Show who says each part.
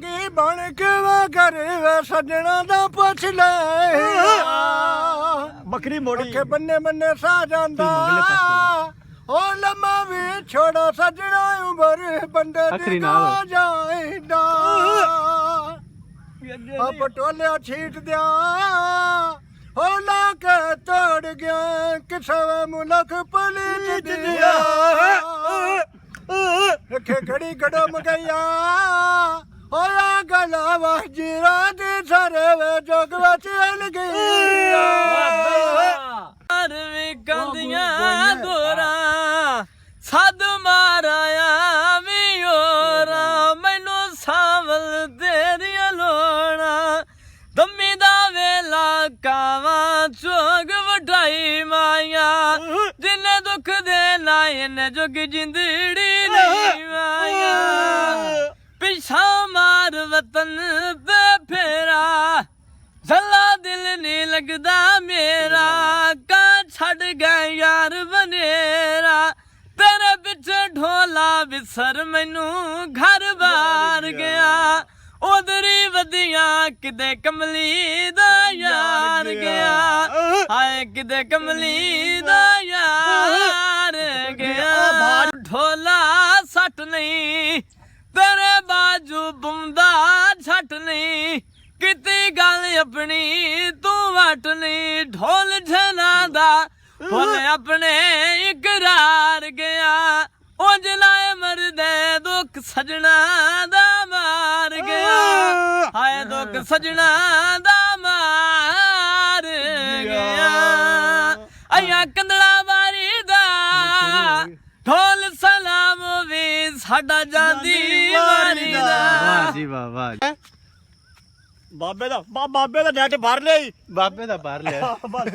Speaker 1: ਕੀ ਬਣ ਕੇ ਵਾ ਘਰੇ ਵੇ ਸੱਜਣਾ ਦਾ ਪੁੱਛ ਲੈ
Speaker 2: ਬੱਕਰੀ ਮੋੜੀ
Speaker 1: ਕੇ ਬੰਨੇ ਬੰਨੇ ਸਾ ਜਾਂਦਾ ਓ ਲੰਮਾ ਵੀ ਛੋੜਾ ਸੱਜਣਾ ਉਮਰ ਬੰਦੇ ਦੀ ਨਾ ਜਾਂਦਾ ਆ ਪਟੋਲਿਆ ਛੀਟ ਦਿਆ ਹੋ ਲਾ ਕੇ ਤੋੜ ਗਿਆ ਕਿਸੇ ਮੁਲਕ ਪਲੀਤ ਦਿਆ ਰੱਖੇ ਘੜੀ ਗੜਮ ਗਿਆ ਹੋਇਆ ਗਲਾ ਵਜੀਰਾ ਦੇ ਸਾਰੇ ਵੇ ਜੋਗ ਵਿੱਚ ਅਲ ਗਈ
Speaker 3: ਹਰ ਵੀ ਕੰਦੀਆਂ ਦੋਰਾ ਸਦ ਮਾਰਾਇਆ ਵੀ ਹੋਰਾ ਮੈਨੂੰ ਸਾਵਲ ਤੇਰੀਆਂ ਲੋਣਾ ਦਮੀ ਦਾ ਵੇਲਾ ਕਾਵਾਂ ਚੋਗ ਵਢਾਈ ਮਾਇਆ ਜਿੰਨੇ ਦੁੱਖ ਦੇ ਨਾ ਇਹਨੇ ਜੋਗ ਜਿੰਦੜੀ ਨਹੀਂ ਮਾਇਆ ਪਿਛਾ ਮਾਰ ਵਤਨ ਤੇ ਫੇਰਾ ਜ਼ੱਲਾ ਦਿਲ ਨਹੀਂ ਲੱਗਦਾ ਮੇਰਾ ਕਾ ਛੱਡ ਗਿਆ ਯਾਰ ਬਨੇਰਾ ਤੇਰੇ ਪਿੱਛੇ ਢੋਲਾ ਵਿਸਰ ਮੈਨੂੰ ਘਰ ਬਾਰ ਗਿਆ ਉਧਰੀ ਵਧੀਆਂ ਕਿਤੇ ਕਮਲੀ ਦਾ ਯਾਰ ਗਿਆ ਹਾਏ ਕਿਤੇ ਕਮਲੀ ਦਾ ਯਾਰ ਗਿਆ ਢੋਲਾ ਸੱਟ ਨਹੀਂ ਤੇਰੇ ਬਾਜੂ ਬੰਦਾ ਛੱਟ ਨਹੀਂ ਕਿਤੇ ਗੱਲ ਆਪਣੀ ਤੂੰ ਵਟ ਨਹੀਂ ਢੋਲ ਝਨਾ ਦਾ ਫੁੱਲ ਆਪਣੇ ਇਕਰਾਰ ਗਿਆ ਉਹ ਜਲਾਏ ਮਰਦੇ ਦੁੱਖ ਸਜਣਾ ਦਾ ਮਾਰ ਗਿਆ ਹਾਏ ਦੁੱਖ ਸਜਣਾ ਦਾ ਮਾਰ ਗਿਆ ਆਇਆ ਕੰਦਲਾ ਵਾਰੀ ਦਾ ਢੋਲ ਸਲਾਮ ਵੀ ਸਾਡਾ ਜਾਂਦੀ ਵਾਰੀ ਦਾ
Speaker 2: ਵਾਹ ਜੀ ਵਾਹ ਵਾਹ ਬਾਬੇ ਦਾ ਨੈਟ ਭਰ ਲਈ
Speaker 4: ਬਾਬੇ ਦਾ ਭਰ ਲਿਆ
Speaker 2: ਬਸ